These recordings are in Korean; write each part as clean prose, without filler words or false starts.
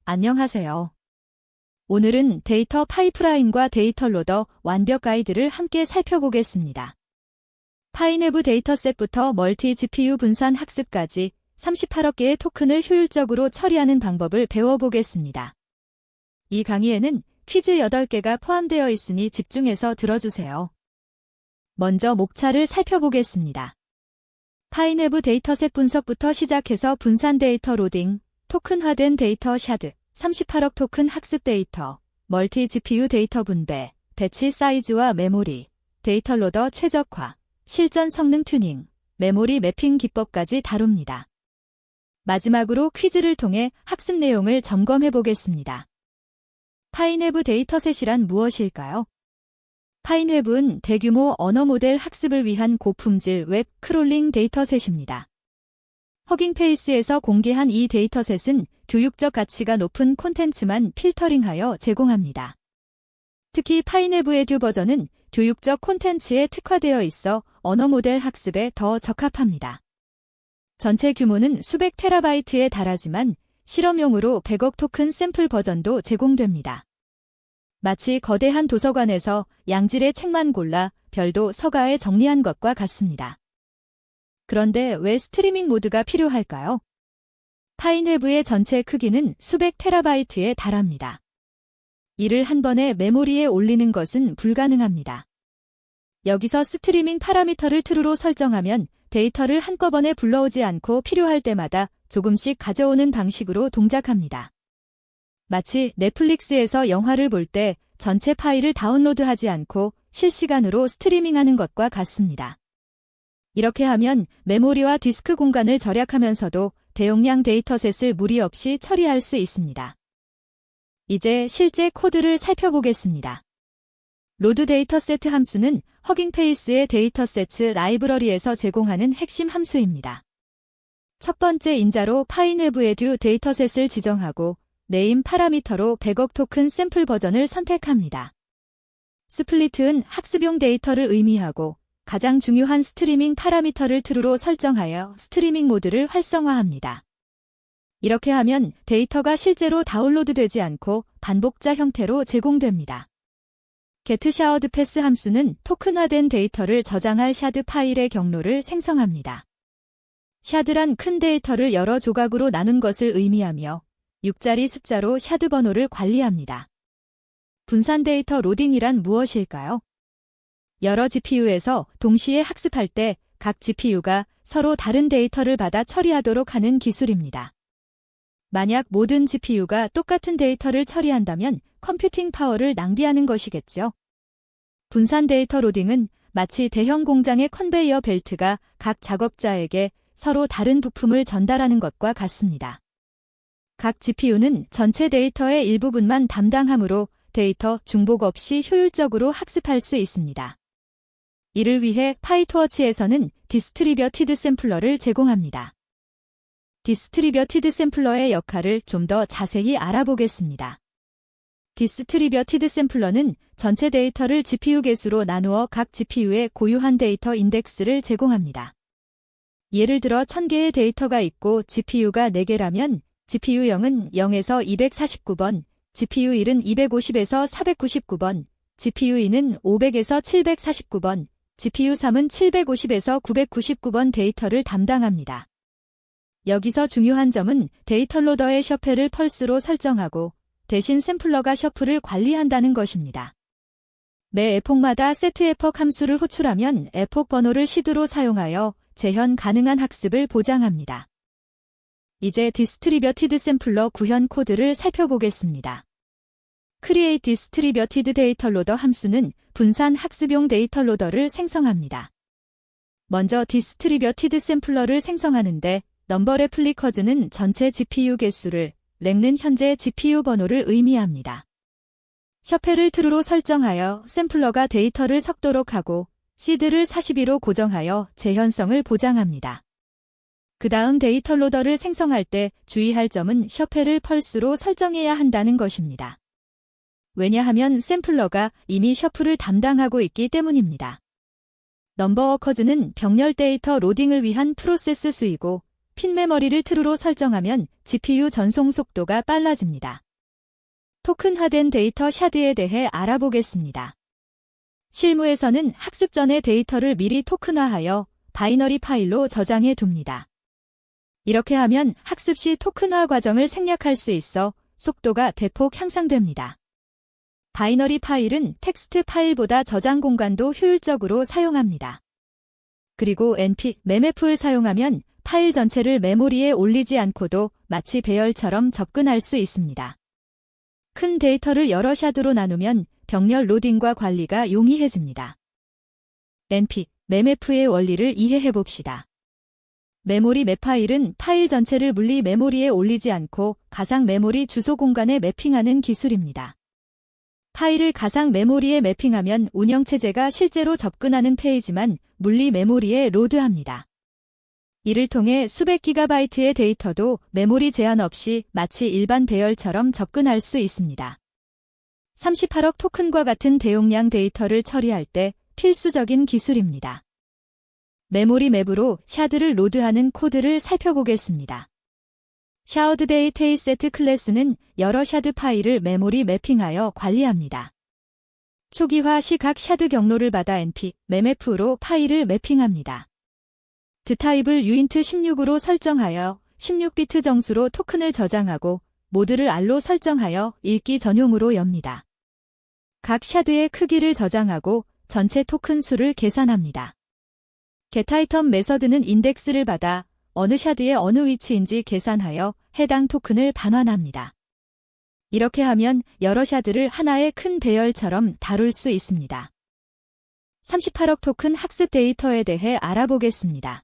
안녕하세요. 오늘은 데이터 파이프라인과 데이터 로더 완벽 가이드를 함께 살펴보겠습니다. 파이내부 데이터셋부터 멀티 GPU 분산 학습까지 38억 개의 토큰을 효율적으로 처리하는 방법을 배워보겠습니다. 이 강의에는 퀴즈 8개가 포함되어 있으니 집중해서 들어주세요. 먼저 목차를 살펴보겠습니다. 파이내부 데이터셋 분석부터 시작해서 분산 데이터 로딩, 토큰화된 데이터 샤드, 38억 토큰 학습 데이터, 멀티 GPU 데이터 분배, 배치 사이즈와 메모리, 데이터 로더 최적화, 실전 성능 튜닝, 메모리 매핑 기법까지 다룹니다. 마지막으로 퀴즈를 통해 학습 내용을 점검해 보겠습니다. 파이내부 데이터셋이란 무엇일까요? 파이내부는 대규모 언어 모델 학습을 위한 고품질 웹 크롤링 데이터셋입니다. 허깅페이스에서 공개한 이 데이터셋은 교육적 가치가 높은 콘텐츠만 필터링하여 제공합니다. 특히 파이내부 에듀 버전은 교육적 콘텐츠에 특화되어 있어 언어 모델 학습에 더 적합합니다. 전체 규모는 수백 테라바이트에 달하지만 실험용으로 100억 토큰 샘플 버전도 제공됩니다. 마치 거대한 도서관에서 양질의 책만 골라 별도 서가에 정리한 것과 같습니다. 그런데 왜 스트리밍 모드가 필요할까요? 파이내부의 전체 크기는 수백 테라바이트에 달합니다. 이를 한 번에 메모리에 올리는 것은 불가능합니다. 여기서 스트리밍 파라미터를 true로 설정하면 데이터를 한꺼번에 불러오지 않고 필요할 때마다 조금씩 가져오는 방식으로 동작합니다. 마치 넷플릭스에서 영화를 볼 때 전체 파일을 다운로드하지 않고 실시간으로 스트리밍하는 것과 같습니다. 이렇게 하면 메모리와 디스크 공간을 절약하면서도 대용량 데이터셋을 무리 없이 처리할 수 있습니다. 이제 실제 코드를 살펴보겠습니다. 로드 데이터셋 함수는 허깅페이스의 데이터셋 라이브러리에서 제공하는 핵심 함수입니다. 첫 번째 인자로 파이내부 에듀 데이터셋을 지정하고 네임 파라미터로 100억 토큰 샘플 버전을 선택합니다. 스플릿은 학습용 데이터를 의미하고 가장 중요한 스트리밍 파라미터를 true로 설정하여 스트리밍 모드를 활성화합니다. 이렇게 하면 데이터가 실제로 다운로드되지 않고 반복자 형태로 제공됩니다. getSharedPath 함수는 토큰화된 데이터를 저장할 샤드 파일의 경로를 생성합니다. 샤드란 큰 데이터를 여러 조각으로 나눈 것을 의미하며 6자리 숫자로 샤드 번호를 관리합니다. 분산 데이터 로딩이란 무엇일까요? 여러 GPU에서 동시에 학습할 때 각 GPU가 서로 다른 데이터를 받아 처리하도록 하는 기술입니다. 만약 모든 GPU가 똑같은 데이터를 처리한다면 컴퓨팅 파워를 낭비하는 것이겠죠. 분산 데이터 로딩은 마치 대형 공장의 컨베이어 벨트가 각 작업자에게 서로 다른 부품을 전달하는 것과 같습니다. 각 GPU는 전체 데이터의 일부분만 담당하므로 데이터 중복 없이 효율적으로 학습할 수 있습니다. 이를 위해 파이토워치에서는 디스트리뷰티드 샘플러를 제공합니다. 디스트리뷰티드 샘플러의 역할을 좀 더 자세히 알아보겠습니다. 디스트리뷰티드 샘플러는 전체 데이터를 GPU 개수로 나누어 각 GPU의 고유한 데이터 인덱스를 제공합니다. 예를 들어 1000개의 데이터가 있고 GPU가 4개라면 GPU 0은 0에서 249번, GPU 1은 250에서 499번, GPU 2는 500에서 749번, GPU 3은 750에서 999번 데이터를 담당합니다. 여기서 중요한 점은 데이터 로더의 셔펠을 펄스로 설정하고 대신 샘플러가 셔플을 관리한다는 것입니다. 매 에폭마다 set epoch 함수를 호출하면 에폭 번호를 시드로 사용하여 재현 가능한 학습을 보장합니다. 이제 디스트리뷰티드 샘플러 구현 코드를 살펴보겠습니다. Create Distributed Data Loader 함수는 분산 학습용 데이터 로더를 생성합니다. 먼저 디스트리뷰티드 샘플러를 생성하는데 넘버 레플리커즈는 전체 GPU 개수를, 랭는 현재 GPU 번호를 의미합니다. 셔펠을 true로 설정하여 샘플러가 데이터를 섞도록 하고 시드를 42로 고정하여 재현성을 보장합니다. 그 다음 데이터 로더를 생성할 때 주의할 점은 셔펠을 펄스로 설정해야 한다는 것입니다. 왜냐하면 샘플러가 이미 셔플을 담당하고 있기 때문입니다. 넘버 워커즈는 병렬 데이터 로딩을 위한 프로세스 수이고 핀 메모리를 true로 설정하면 GPU 전송 속도가 빨라집니다. 토큰화된 데이터 샤드에 대해 알아보겠습니다. 실무에서는 학습 전에 데이터를 미리 토큰화하여 바이너리 파일로 저장해 둡니다. 이렇게 하면 학습 시 토큰화 과정을 생략할 수 있어 속도가 대폭 향상됩니다. 바이너리 파일은 텍스트 파일보다 저장 공간도 효율적으로 사용합니다. 그리고 NP, memf를 사용하면 파일 전체를 메모리에 올리지 않고도 마치 배열처럼 접근할 수 있습니다. 큰 데이터를 여러 샤드로 나누면 병렬 로딩과 관리가 용이해집니다. NP, memf의 원리를 이해해 봅시다. 메모리 맵 파일은 파일 전체를 물리 메모리에 올리지 않고 가상 메모리 주소 공간에 매핑하는 기술입니다. 파일을 가상 메모리에 매핑하면 운영체제가 실제로 접근하는 페이지만 물리 메모리에 로드합니다. 이를 통해 수백 기가바이트의 데이터도 메모리 제한 없이 마치 일반 배열처럼 접근할 수 있습니다. 38억 토큰과 같은 대용량 데이터를 처리할 때 필수적인 기술입니다. 메모리 맵으로 샤드를 로드하는 코드를 살펴보겠습니다. 샤워드 데이터 세트 클래스는 여러 샤드 파일을 메모리 매핑하여 관리합니다. 초기화 시 각 샤드 경로를 받아 NP, memf로 파일을 매핑합니다. 드타입을 uint 16으로 설정하여 16비트 정수로 토큰을 저장하고 모드를 R로 설정하여 읽기 전용으로 엽니다. 각 샤드의 크기를 저장하고 전체 토큰 수를 계산합니다. getItem 메서드는 인덱스를 받아 어느 샤드의 어느 위치인지 계산하여 해당 토큰을 반환합니다. 이렇게 하면 여러 샤드를 하나의 큰 배열처럼 다룰 수 있습니다. 38억 토큰 학습 데이터에 대해 알아보겠습니다.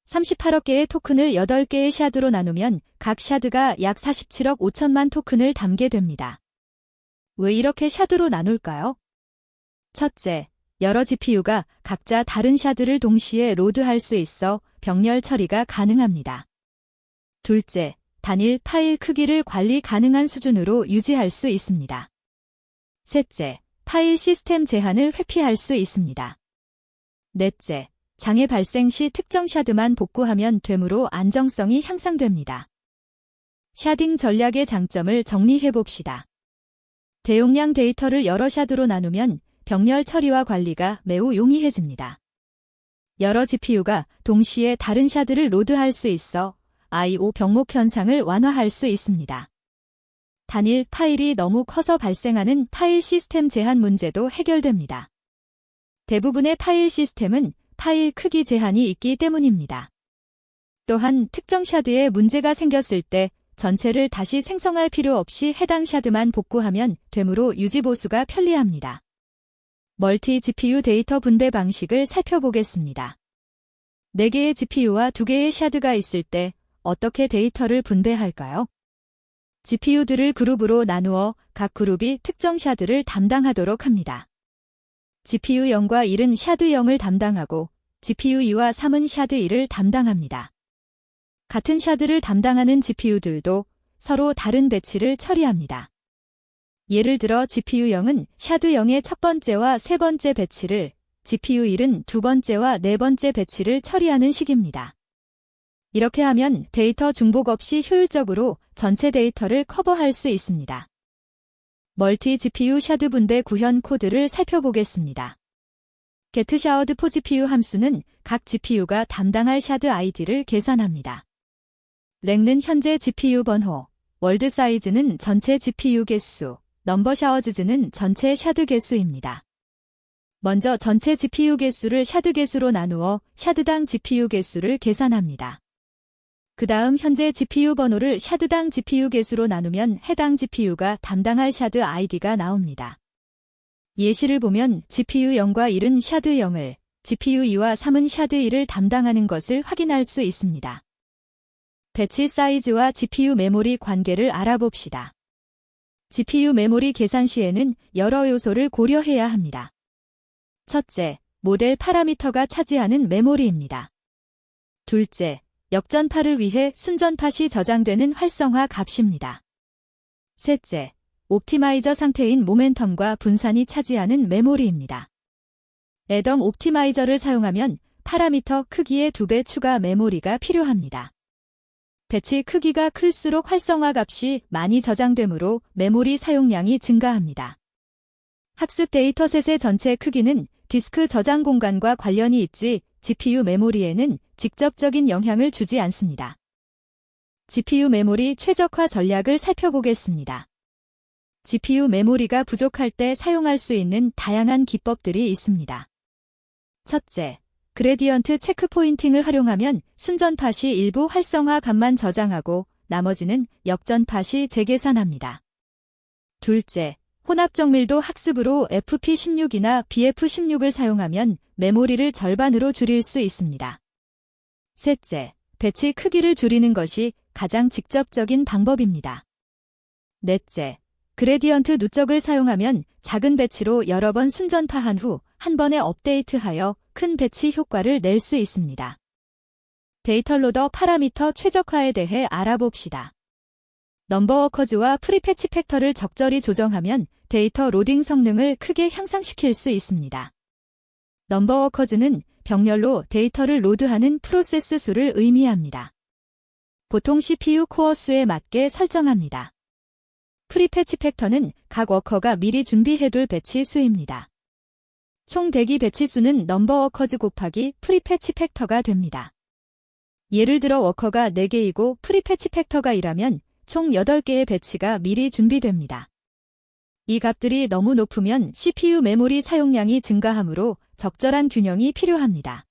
38억 개의 토큰을 8개의 샤드로 나누면 각 샤드가 약 47억 5천만 토큰을 담게 됩니다. 왜 이렇게 샤드로 나눌까요? 첫째, 여러 GPU가 각자 다른 샤드를 동시에 로드할 수 있어 병렬 처리가 가능합니다. 둘째, 단일 파일 크기를 관리 가능한 수준으로 유지할 수 있습니다. 셋째, 파일 시스템 제한을 회피할 수 있습니다. 넷째, 장애 발생 시 특정 샤드만 복구하면 되므로 안정성이 향상됩니다. 샤딩 전략의 장점을 정리해봅시다. 대용량 데이터를 여러 샤드로 나누면 병렬 처리와 관리가 매우 용이해집니다. 여러 GPU가 동시에 다른 샤드를 로드할 수 있어 I/O 병목 현상을 완화할 수 있습니다. 단일 파일이 너무 커서 발생하는 파일 시스템 제한 문제도 해결됩니다. 대부분의 파일 시스템은 파일 크기 제한이 있기 때문입니다. 또한 특정 샤드에 문제가 생겼을 때 전체를 다시 생성할 필요 없이 해당 샤드만 복구하면 되므로 유지보수가 편리합니다. 멀티 GPU 데이터 분배 방식을 살펴보겠습니다. 4개의 GPU와 2개의 샤드가 있을 때 어떻게 데이터를 분배할까요? GPU들을 그룹으로 나누어 각 그룹이 특정 샤드를 담당하도록 합니다. GPU 0과 1은 샤드 0을 담당하고 GPU 2와 3은 샤드 1을 담당합니다. 같은 샤드를 담당하는 GPU들도 서로 다른 배치를 처리합니다. 예를 들어 GPU 0은 샤드 0의 첫 번째와 세 번째 배치를, GPU 1은 두 번째와 네 번째 배치를 처리하는 식입니다. 이렇게 하면 데이터 중복 없이 효율적으로 전체 데이터를 커버할 수 있습니다. 멀티 GPU 샤드 분배 구현 코드를 살펴보겠습니다. getShared4GPU 함수는 각 GPU가 담당할 샤드 아이디를 계산합니다. 랭는 현재 GPU 번호, 월드 사이즈는 전체 GPU 개수, 넘버 샤워즈는 전체 샤드 개수입니다. 먼저 전체 GPU 개수를 샤드 개수로 나누어 샤드당 GPU 개수를 계산합니다. 그 다음 현재 GPU 번호를 샤드당 GPU 개수로 나누면 해당 GPU가 담당할 샤드 아이디가 나옵니다. 예시를 보면 GPU 0과 1은 샤드 0을, GPU 2와 3은 샤드 1을 담당하는 것을 확인할 수 있습니다. 배치 사이즈와 GPU 메모리 관계를 알아봅시다. GPU 메모리 계산 시에는 여러 요소를 고려해야 합니다. 첫째, 모델 파라미터가 차지하는 메모리입니다. 둘째, 역전파를 위해 순전파 시 저장되는 활성화 값입니다. 셋째, 옵티마이저 상태인 모멘텀과 분산이 차지하는 메모리입니다. 애덤 옵티마이저를 사용하면 파라미터 크기의 2배 추가 메모리가 필요합니다. 배치 크기가 클수록 활성화 값이 많이 저장되므로 메모리 사용량이 증가합니다. 학습 데이터셋의 전체 크기는 디스크 저장 공간과 관련이 있지 GPU 메모리에는 직접적인 영향을 주지 않습니다. GPU 메모리 최적화 전략을 살펴보겠습니다. GPU 메모리가 부족할 때 사용할 수 있는 다양한 기법들이 있습니다. 첫째, 그레디언트 체크포인팅을 활용하면 순전파 시 일부 활성화 값만 저장하고 나머지는 역전파 시 재계산합니다. 둘째, 혼합 정밀도 학습으로 FP16이나 BF16을 사용하면 메모리를 절반으로 줄일 수 있습니다. 셋째, 배치 크기를 줄이는 것이 가장 직접적인 방법입니다. 넷째, 그레디언트 누적을 사용하면 작은 배치로 여러 번 순전파한 후 한 번에 업데이트하여 큰 배치 효과를 낼 수 있습니다. 데이터 로더 파라미터 최적화에 대해 알아봅시다. 넘버워커즈와 프리패치 팩터를 적절히 조정하면 데이터 로딩 성능을 크게 향상시킬 수 있습니다. 넘버워커즈는 병렬로 데이터를 로드하는 프로세스 수를 의미합니다. 보통 CPU 코어 수에 맞게 설정합니다. 프리패치 팩터는 각 워커가 미리 준비해둘 배치 수입니다. 총 대기 배치 수는 넘버워커즈 곱하기 프리패치 팩터가 됩니다. 예를 들어 워커가 4개이고 프리패치 팩터가 1라면 총 8개의 배치가 미리 준비됩니다. 이 값들이 너무 높으면 CPU 메모리 사용량이 증가하므로 적절한 균형이 필요합니다.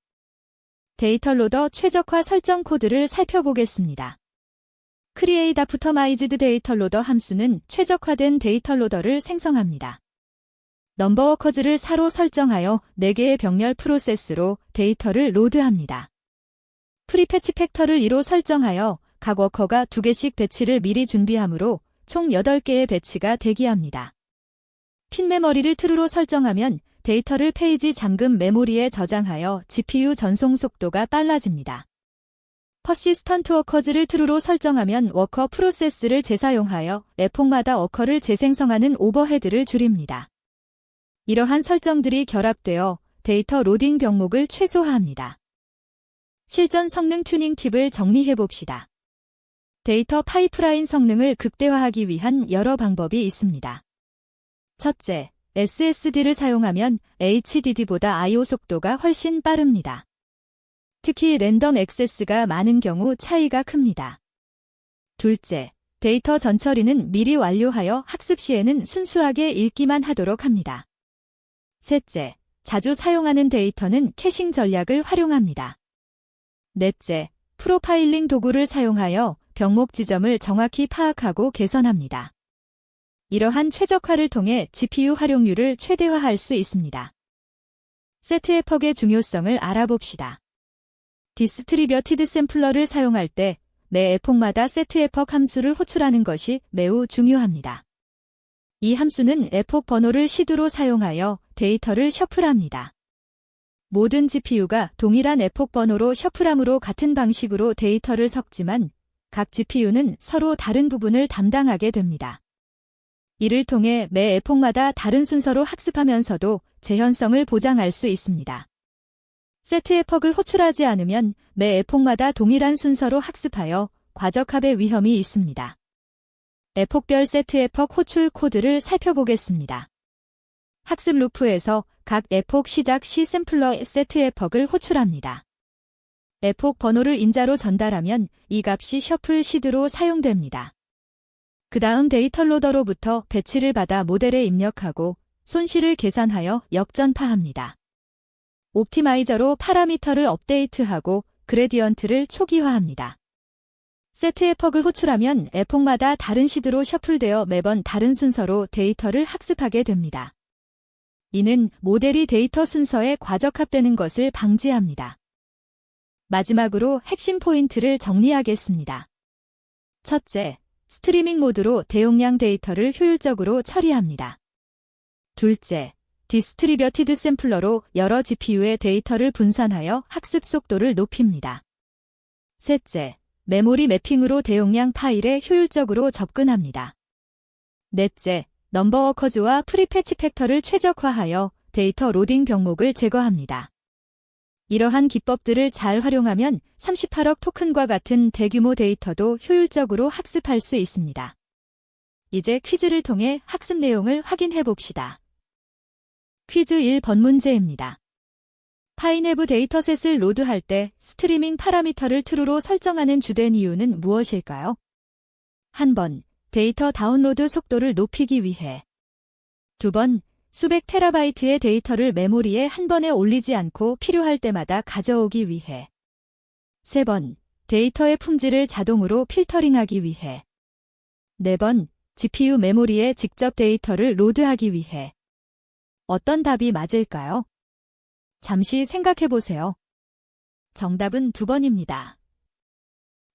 데이터 로더 최적화 설정 코드를 살펴보겠습니다. Create Optimized Data Loader 함수는 최적화된 데이터 로더를 생성합니다. 넘버워커즈를 4로 설정하여 4개의 병렬 프로세스로 데이터를 로드합니다. 프리패치 팩터를 2로 설정하여 각 워커가 2개씩 배치를 미리 준비하므로 총 8개의 배치가 대기합니다. 핀 메모리를 true로 설정하면 데이터를 페이지 잠금 메모리에 저장하여 GPU 전송 속도가 빨라집니다. 퍼시스턴트 워커즈를 true로 설정하면 워커 프로세스를 재사용하여 에폭마다 워커를 재생성하는 오버헤드를 줄입니다. 이러한 설정들이 결합되어 데이터 로딩 병목을 최소화합니다. 실전 성능 튜닝 팁을 정리해봅시다. 데이터 파이프라인 성능을 극대화하기 위한 여러 방법이 있습니다. 첫째, SSD를 사용하면 HDD보다 I/O 속도가 훨씬 빠릅니다. 특히 랜덤 액세스가 많은 경우 차이가 큽니다. 둘째, 데이터 전처리는 미리 완료하여 학습 시에는 순수하게 읽기만 하도록 합니다. 셋째, 자주 사용하는 데이터는 캐싱 전략을 활용합니다. 넷째, 프로파일링 도구를 사용하여 병목 지점을 정확히 파악하고 개선합니다. 이러한 최적화를 통해 GPU 활용률을 최대화할 수 있습니다. 세트 에퍽의 중요성을 알아봅시다. 디스트리뷰티드 샘플러를 사용할 때 매 에폭마다 세트 에퍽 함수를 호출하는 것이 매우 중요합니다. 이 함수는 에폭 번호를 시드로 사용하여 데이터를 셔플합니다. 모든 GPU가 동일한 에폭 번호로 셔플함으로 같은 방식으로 데이터를 섞지만 각 GPU는 서로 다른 부분을 담당하게 됩니다. 이를 통해 매 에폭마다 다른 순서로 학습하면서도 재현성을 보장할 수 있습니다. 세트 에퍽을 호출하지 않으면 매 에폭마다 동일한 순서로 학습하여 과적합의 위험이 있습니다. 에폭별 세트 에퍽 호출 코드를 살펴보겠습니다. 학습 루프에서 각 에폭 시작 시 샘플러의 세트 에퍽을 호출합니다. 에폭 번호를 인자로 전달하면 이 값이 셔플 시드로 사용됩니다. 그 다음 데이터 로더로부터 배치를 받아 모델에 입력하고 손실을 계산하여 역전파합니다. 옵티마이저로 파라미터를 업데이트하고 그레디언트를 초기화합니다. 세트 에퍽을 호출하면 에폭마다 다른 시드로 셔플되어 매번 다른 순서로 데이터를 학습하게 됩니다. 이는 모델이 데이터 순서에 과적합되는 것을 방지합니다. 마지막으로 핵심 포인트를 정리하겠습니다. 첫째, 스트리밍 모드로 대용량 데이터를 효율적으로 처리합니다. 둘째, 디스트리뷰티드 샘플러로 여러 GPU의 데이터를 분산하여 학습 속도를 높입니다. 셋째, 메모리 매핑으로 대용량 파일에 효율적으로 접근합니다. 넷째, 넘버워커즈와 프리패치 팩터를 최적화하여 데이터 로딩 병목을 제거합니다. 이러한 기법들을 잘 활용하면 38억 토큰과 같은 대규모 데이터도 효율적으로 학습할 수 있습니다. 이제 퀴즈를 통해 학습 내용을 확인해 봅시다. 퀴즈 1번 문제입니다. 파이내브 데이터셋을 로드할 때 스트리밍 파라미터를 true로 설정하는 주된 이유는 무엇일까요? 한 번, 데이터 다운로드 속도를 높이기 위해. 2번, 수백 테라바이트의 데이터를 메모리에 한 번에 올리지 않고 필요할 때마다 가져오기 위해. 3번, 데이터의 품질을 자동으로 필터링하기 위해. 4번, GPU 메모리에 직접 데이터를 로드하기 위해. 어떤 답이 맞을까요? 잠시 생각해 보세요. 정답은 2번입니다.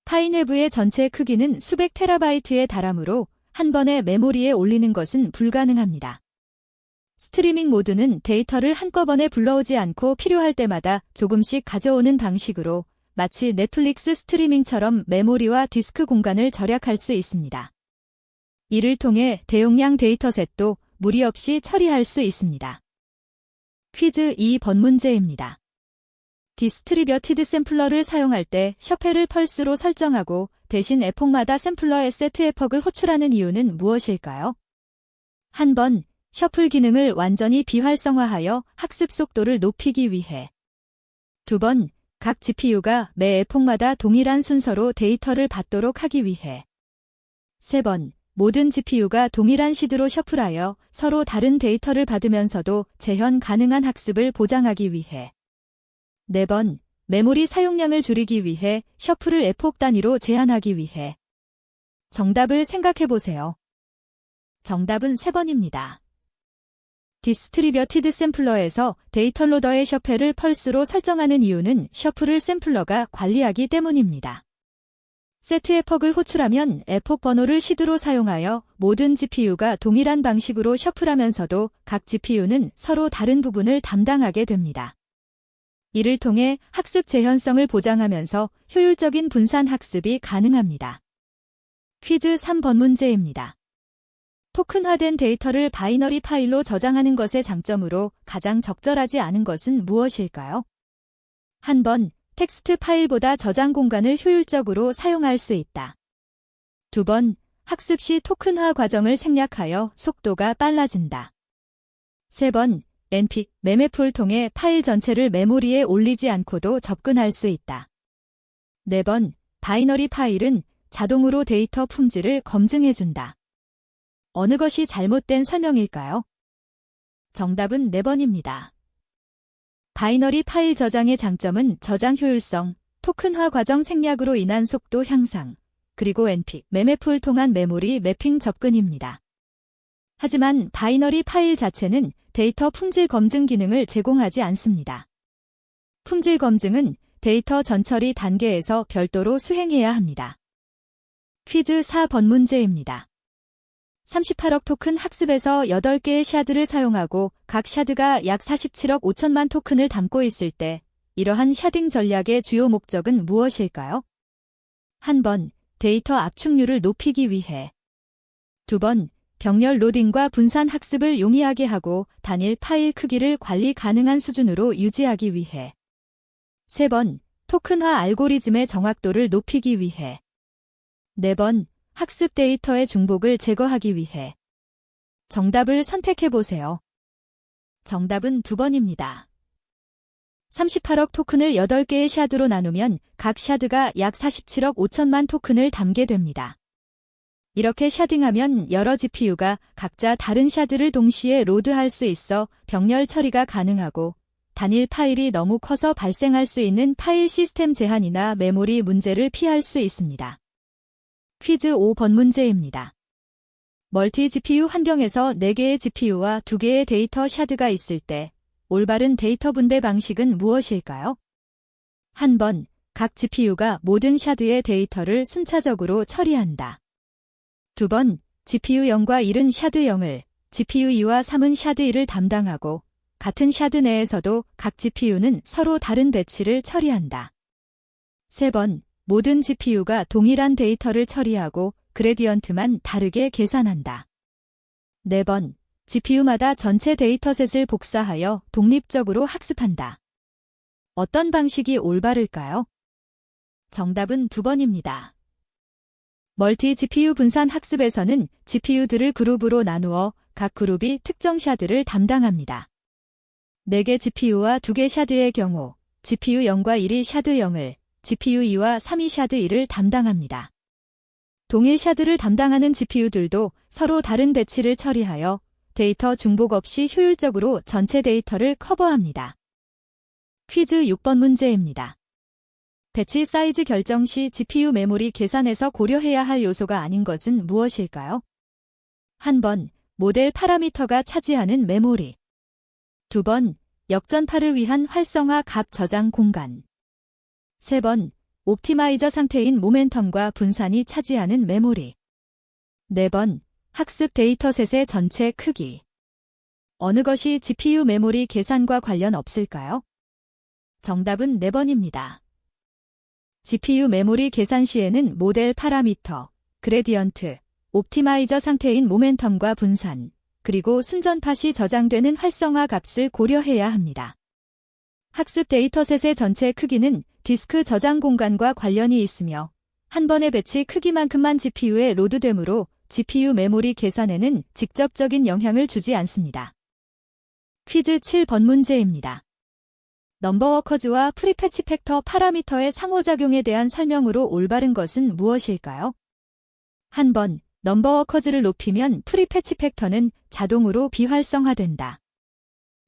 파이내브의 전체 크기는 수백 테라바이트에 달하므로 한 번에 메모리에 올리는 것은 불가능합니다. 스트리밍 모드는 데이터를 한꺼번에 불러오지 않고 필요할 때마다 조금씩 가져오는 방식으로 마치 넷플릭스 스트리밍처럼 메모리와 디스크 공간을 절약할 수 있습니다. 이를 통해 대용량 데이터셋도 무리 없이 처리할 수 있습니다. 퀴즈 2번 문제입니다. 디스트리뷰티드 샘플러를 사용할 때 셔펠을 펄스로 설정하고 대신 에폭마다 샘플러의 세트 에폭을 호출하는 이유는 무엇일까요? 한 번, 셔플 기능을 완전히 비활성화하여 학습 속도를 높이기 위해. 2번, 각 GPU가 매 에폭마다 동일한 순서로 데이터를 받도록 하기 위해. 3번, 모든 GPU가 동일한 시드로 셔플하여 서로 다른 데이터를 받으면서도 재현 가능한 학습을 보장하기 위해. 4번, 메모리 사용량을 줄이기 위해 셔플을 에폭 단위로 제한하기 위해. 정답을 생각해 보세요. 정답은 3번입니다. 디스트리뷰티드 샘플러에서 데이터 로더의 셔펠을 펄스로 설정하는 이유는 셔플을 샘플러가 관리하기 때문입니다. 세트 에폭을 호출하면 에폭 번호를 시드로 사용하여 모든 GPU가 동일한 방식으로 셔플하면서도 각 GPU는 서로 다른 부분을 담당하게 됩니다. 이를 통해 학습 재현성을 보장하면서 효율적인 분산 학습이 가능합니다. 퀴즈 3번 문제입니다. 토큰화된 데이터를 바이너리 파일로 저장하는 것의 장점으로 가장 적절하지 않은 것은 무엇일까요? 한 번, 텍스트 파일보다 저장 공간을 효율적으로 사용할 수 있다. 2번, 학습 시 토큰화 과정을 생략하여 속도가 빨라진다. 3번, NP, 맴매풀을 통해 파일 전체를 메모리에 올리지 않고도 접근할 수 있다. 4번, 바이너리 파일은 자동으로 데이터 품질을 검증해준다. 어느 것이 잘못된 설명일까요? 정답은 4번입니다. 바이너리 파일 저장의 장점은 저장 효율성, 토큰화 과정 생략으로 인한 속도 향상, 그리고 NP, 맴매풀을 통한 메모리 매핑 접근입니다. 하지만 바이너리 파일 자체는 데이터 품질 검증 기능을 제공하지 않습니다. 품질 검증은 데이터 전처리 단계에서 별도로 수행해야 합니다. 퀴즈 4번 문제입니다. 38억 토큰 학습에서 8개의 샤드를 사용하고 각 샤드가 약 47억 5천만 토큰을 담고 있을 때 이러한 샤딩 전략의 주요 목적은 무엇일까요? 한 번, 데이터 압축률을 높이기 위해. 2번, 병렬 로딩과 분산 학습을 용이하게 하고 단일 파일 크기를 관리 가능한 수준으로 유지하기 위해. 3번, 토큰화 알고리즘의 정확도를 높이기 위해. 4번, 학습 데이터의 중복을 제거하기 위해. 정답을 선택해 보세요. 정답은 2번입니다. 38억 토큰을 8개의 샤드로 나누면 각 샤드가 약 47억 5천만 토큰을 담게 됩니다. 이렇게 샤딩하면 여러 GPU가 각자 다른 샤드를 동시에 로드할 수 있어 병렬 처리가 가능하고 단일 파일이 너무 커서 발생할 수 있는 파일 시스템 제한이나 메모리 문제를 피할 수 있습니다. 퀴즈 5번 문제입니다. 멀티 GPU 환경에서 4개의 GPU와 2개의 데이터 샤드가 있을 때 올바른 데이터 분배 방식은 무엇일까요? 한 번, 각 GPU가 모든 샤드의 데이터를 순차적으로 처리한다. 2번, GPU 0과 1은 샤드 0을, GPU 2와 3은 샤드 1을 담당하고 같은 샤드 내에서도 각 GPU는 서로 다른 배치를 처리한다. 3번, 모든 GPU가 동일한 데이터를 처리하고 그레디언트만 다르게 계산한다. 4번, GPU마다 전체 데이터셋을 복사하여 독립적으로 학습한다. 어떤 방식이 올바를까요? 정답은 2번입니다. 멀티 GPU 분산 학습에서는 GPU들을 그룹으로 나누어 각 그룹이 특정 샤드를 담당합니다. 4개 GPU와 2개 샤드의 경우 GPU 0과 1이 샤드 0을, GPU 2와 3이 샤드 1을 담당합니다. 동일 샤드를 담당하는 GPU들도 서로 다른 배치를 처리하여 데이터 중복 없이 효율적으로 전체 데이터를 커버합니다. 퀴즈 6번 문제입니다. 배치 사이즈 결정 시 GPU 메모리 계산에서 고려해야 할 요소가 아닌 것은 무엇일까요? 한 번, 모델 파라미터가 차지하는 메모리. 2번, 역전파를 위한 활성화 값 저장 공간. 3번, 옵티마이저 상태인 모멘텀과 분산이 차지하는 메모리. 4번, 학습 데이터셋의 전체 크기. 어느 것이 GPU 메모리 계산과 관련 없을까요? 정답은 4번입니다. GPU 메모리 계산 시에는 모델 파라미터, 그레디언트, 옵티마이저 상태인 모멘텀과 분산, 그리고 순전파 시 저장되는 활성화 값을 고려해야 합니다. 학습 데이터셋의 전체 크기는 디스크 저장 공간과 관련이 있으며 한 번의 배치 크기만큼만 GPU에 로드되므로 GPU 메모리 계산에는 직접적인 영향을 주지 않습니다. 퀴즈 7번 문제입니다. 넘버워커즈와 프리패치 팩터 파라미터의 상호작용에 대한 설명으로 올바른 것은 무엇일까요? 한 번, 넘버워커즈를 높이면 프리패치 팩터는 자동으로 비활성화된다.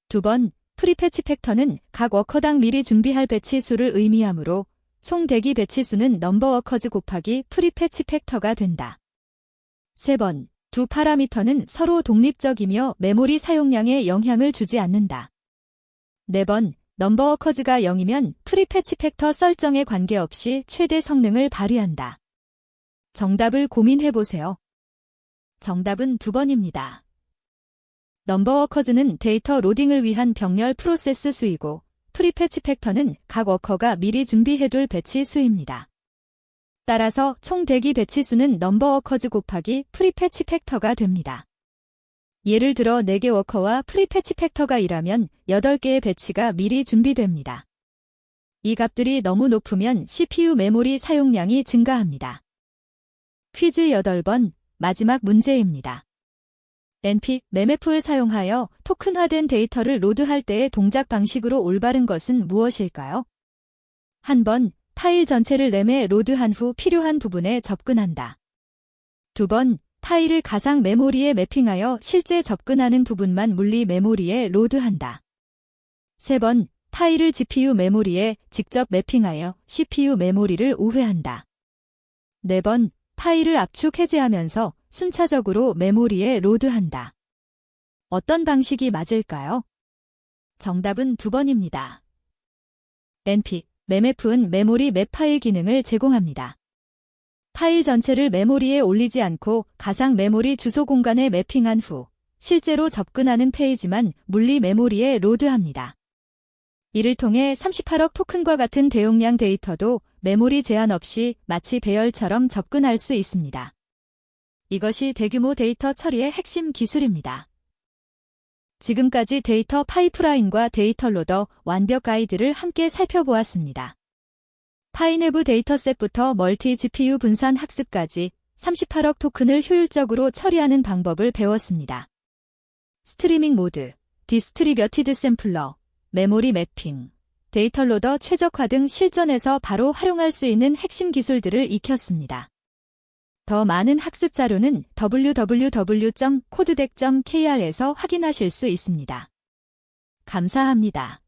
2번, 프리패치 팩터는 각 워커당 미리 준비할 배치 수를 의미하므로 총 대기 배치 수는 넘버워커즈 곱하기 프리패치 팩터가 된다. 3번, 두 파라미터는 서로 독립적이며 메모리 사용량에 영향을 주지 않는다. 4번, 넘버워커즈가 0이면 프리패치 팩터 설정에 관계없이 최대 성능을 발휘한다. 정답을 고민해보세요. 정답은 2번입니다. 넘버워커즈는 데이터 로딩을 위한 병렬 프로세스 수이고 프리패치 팩터는 각 워커가 미리 준비해둘 배치 수입니다. 따라서 총 대기 배치 수는 넘버워커즈 곱하기 프리패치 팩터가 됩니다. 예를 들어 4개 워커와 프리패치 팩터가 1라면 8개의 배치가 미리 준비됩니다. 이 값들이 너무 높으면 CPU 메모리 사용량이 증가합니다. 퀴즈 8번, 마지막 문제입니다. NP, MEMF를 사용하여 토큰화된 데이터를 로드할 때의 동작 방식으로 올바른 것은 무엇일까요? 한 번, 파일 전체를 램에 로드한 후 필요한 부분에 접근한다. 2번, 파일을 가상 메모리에 매핑하여 실제 접근하는 부분만 물리 메모리에 로드한다. 3번, 파일을 GPU 메모리에 직접 매핑하여 CPU 메모리를 우회한다. 4번, 파일을 압축 해제하면서 순차적으로 메모리에 로드한다. 어떤 방식이 맞을까요? 정답은 2번입니다. NP, MEMF는 메모리 맵 파일 기능을 제공합니다. 파일 전체를 메모리에 올리지 않고 가상 메모리 주소 공간에 매핑한 후 실제로 접근하는 페이지만 물리 메모리에 로드합니다. 이를 통해 38억 토큰과 같은 대용량 데이터도 메모리 제한 없이 마치 배열처럼 접근할 수 있습니다. 이것이 대규모 데이터 처리의 핵심 기술입니다. 지금까지 데이터 파이프라인과 데이터 로더 완벽 가이드를 함께 살펴보았습니다. 파이내부 데이터셋부터 멀티 GPU 분산 학습까지 38억 토큰을 효율적으로 처리하는 방법을 배웠습니다. 스트리밍 모드, 디스트리뷰티드 샘플러, 메모리 매핑, 데이터 로더 최적화 등 실전에서 바로 활용할 수 있는 핵심 기술들을 익혔습니다. 더 많은 학습 자료는 www.codec.kr에서 확인하실 수 있습니다. 감사합니다.